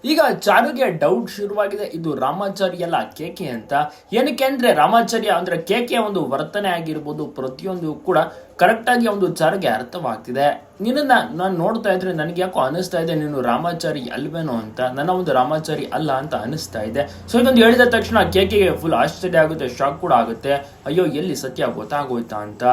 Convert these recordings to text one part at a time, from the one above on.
ಈಗ ಚಾರುಗೆ ಡೌಟ್ ಶುರುವಾಗಿದೆ, ಇದು ರಾಮಾಚಾರಿ ಅಲ್ಲ ಕೇಕೆ ಅಂತ. ಏನಕ್ಕೆ ಅಂದ್ರೆ ರಾಮಾಚಾರ್ಯ ಅಂದ್ರೆ ಕೇಕೆಯ ಒಂದು ವರ್ತನೆ ಆಗಿರ್ಬೋದು, ಪ್ರತಿಯೊಂದು ಕೂಡ ಕರೆಕ್ಟ್ ಆಗಿ ಒಂದು ಚಾರುಗೆ ಅರ್ಥವಾಗ್ತಿದೆ. ನಿನ್ನ ನಾನು ನೋಡ್ತಾ ಇದ್ರೆ ನನಗೆ ಯಾಕೋ ಅನಿಸ್ತಾ ಇದೆ ನೀನು ರಾಮಾಚಾರಿ ಅಲ್ವೇನೋ ಅಂತ, ನನ್ನ ಒಂದು ರಾಮಾಚಾರಿ ಅಲ್ಲ ಅಂತ ಅನಿಸ್ತಾ ಇದೆ. ಸೊ ಇದೊಂದು ಹೇಳಿದ ತಕ್ಷಣ ಕೇಕೆಗೆ ಫುಲ್ ಆಶ್ಚರ್ಯ ಆಗುತ್ತೆ, ಶಾಕ್ ಕೂಡ ಆಗುತ್ತೆ. ಅಯ್ಯೋ ಎಲ್ಲಿ ಸತ್ಯ ಗೊತ್ತಾಗೋಯ್ತಾ ಅಂತ.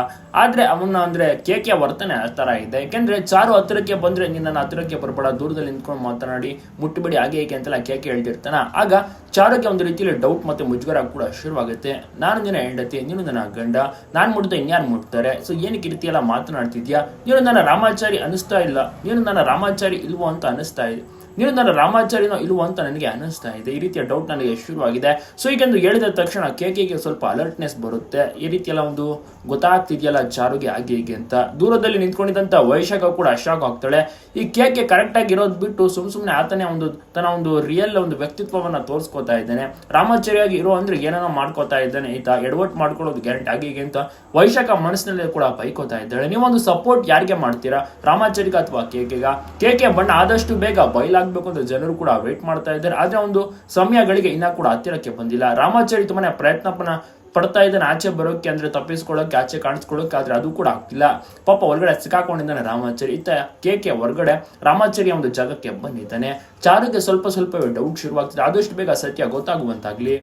ಆದ್ರೆ ಅವನ ಅಂದ್ರೆ ಕೇಕೆಯ ವರ್ತನೆ ಆ ತರ ಇದೆ. ಯಾಕೆಂದ್ರೆ ಚಾರು ಹತ್ತಿರಕ್ಕೆ ಬಂದ್ರೆ ನಿನ್ನ ಹತ್ತಿರಕ್ಕೆ ಬರ್ಬೇಡ, ದೂರದಲ್ಲಿ ನಿಂತ್ಕೊಂಡು ಮಾತನಾಡಿ, ಮುಟ್ಟಬೇಡಿ, ಹಾಗೆ ಹೇಗೆ ಅಂತೆಲ್ಲ ಕೇಕೆ ಹೇಳ್ತಿರ್ತಾನ. ಆಗ ಚಾರುಗೆ ಒಂದು ರೀತಿಯಲ್ಲಿ ಡೌಟ್ ಮತ್ತೆ ಮುಜುಗರ ಕೂಡ ಶುರುವಾಗುತ್ತೆ. ನಾನು ನಿನ್ನ ಹೆಂಡತಿ, ನೀನು ನನ್ನ ಗಂಡ, ನಾನ್ ಮುಟ್ದೆ ಇನ್ಯಾರು ಮುಟ್ತಾರೆ, ಸೊ ಏನಕ್ಕೆ ಈ ರೀತಿ ಎಲ್ಲ ಮಾತನಾಡ್ತಿದ್ಯಾ, ನೀನು ನನ್ನ ರಾಮಾಚಾರಿ ಅನಿಸ್ತಾ ಇಲ್ಲ, ನೀನು ನನ್ನ ರಾಮಾಚಾರಿ ಇಲ್ವೋ ಅಂತ ಅನಿಸ್ತಾ ಇದೆ, ನೀನು ನನ್ನ ರಾಮಾಚಾರಿನೋ ಇಲ್ವೋ ಅಂತ ನನಗೆ ಅನಿಸ್ತಾ ಇದೆ. ಈ ರೀತಿಯ ಡೌಟ್ ನನಗೆ ಶುರುವಾಗಿದೆ. ಸೊ ಈಗೆಂದು ಹೇಳಿದ ತಕ್ಷಣ ಕೇಕೆಗೆ ಸ್ವಲ್ಪ ಅಲರ್ಟ್ನೆಸ್ ಬರುತ್ತೆ. ಈ ರೀತಿಯೆಲ್ಲ ಒಂದು ಗೊತ್ತಾಗ್ತಿದೆಯಲ್ಲ ಚಾರುಗೆ ಹಾಗೆ ಹೀಗೆ ಅಂತ. ದೂರದಲ್ಲಿ ನಿಂತ್ಕೊಂಡಿದ್ದಂತ ವೈಶಾಖ ಕೂಡ ಶಾಕ್ ಆಗ್ತಾಳೆ. ಈ ಕೇಕೆ ಕರೆಕ್ಟ್ ಆಗಿ ಇರೋದು ಬಿಟ್ಟು ಸುಮ್ಮನೆ ಆತನೇ ಒಂದು ತನ್ನ ಒಂದು ರಿಯಲ್ ಒಂದು ವ್ಯಕ್ತಿತ್ವವನ್ನ ತೋರಿಸ್ಕೊತಾ ಇದ್ದಾನೆ. ರಾಮಾಚಾರಿಯಾಗಿ ಇರೋ ಅಂದ್ರೆ ಏನೇನೋ ಮಾಡ್ಕೋತಾ ಇದ್ದಾನೆ ಈತ, ಎಡವಟ್ ಮಾಡ್ಕೊಳ್ಳೋದು ಗ್ಯಾರಂಟಿ ಹಾಗೆ ಹೀಗೆ ಅಂತ ವೈಶಾಖ ಮನಸ್ಸಿನಲ್ಲಿ ಕೂಡ ಬೈಕೋತಾ ಇದ್ದಾಳೆ. ನೀವೊಂದು ಸಪೋರ್ಟ್ ಯಾರಿಗೆ ಮಾಡ್ತೀರಾ, ರಾಮಾಚಾರಿಗ ಅಥವಾ ಕೇಕೆಗ? ಕೇಕೆ ಬಣ್ಣ ಆದಷ್ಟು ಬೇಗ ಬಯಲಾಗಬೇಕು ಅಂತ ಜನರು ಕೂಡ ವೇಟ್ ಮಾಡ್ತಾ ಇದ್ದಾರೆ. ಆದ್ರೆ ಒಂದು ಸಮಯಗಳಿಗೆ ಇನ್ನ ಕೂಡ ಹತ್ತಿರಕ್ಕೆ ಬಂದಿಲ್ಲ. ರಾಮಾಚಾರಿ ತುಂಬಾನೇ ಪ್ರಯತ್ನ ಪಡ್ತಾ ಇದ್ದಾನೆ ಆಚೆ ಬರೋಕೆ, ಅಂದ್ರೆ ತಪ್ಪಿಸ್ಕೊಳ್ಳೋಕೆ, ಆಚೆ ಕಾಣಿಸ್ಕೊಳ್ಳೋಕೆ, ಆದ್ರೆ ಅದು ಕೂಡ ಆಗ್ತಿಲ್ಲ. ಪಾಪ ಹೊರಗಡೆ ಸಿಕ್ಕಾಕೊಂಡಿದ್ದಾನೆ ರಾಮಾಚಾರಿ. ಇತ್ತ ಕೇಕೆ ಹೊರಗಡೆ ರಾಮಾಚಾರಿಯ ಒಂದು ಜಾಗಕ್ಕೆ ಬಂದಿದ್ದಾನೆ. ಚಾರುಗೆ ಸ್ವಲ್ಪ ಡೌಟ್ ಶುರುವಾಗ್ತಿದೆ. ಆದಷ್ಟು ಬೇಗ ಸತ್ಯ ಗೊತ್ತಾಗುವಂತಾಗ್ಲಿ.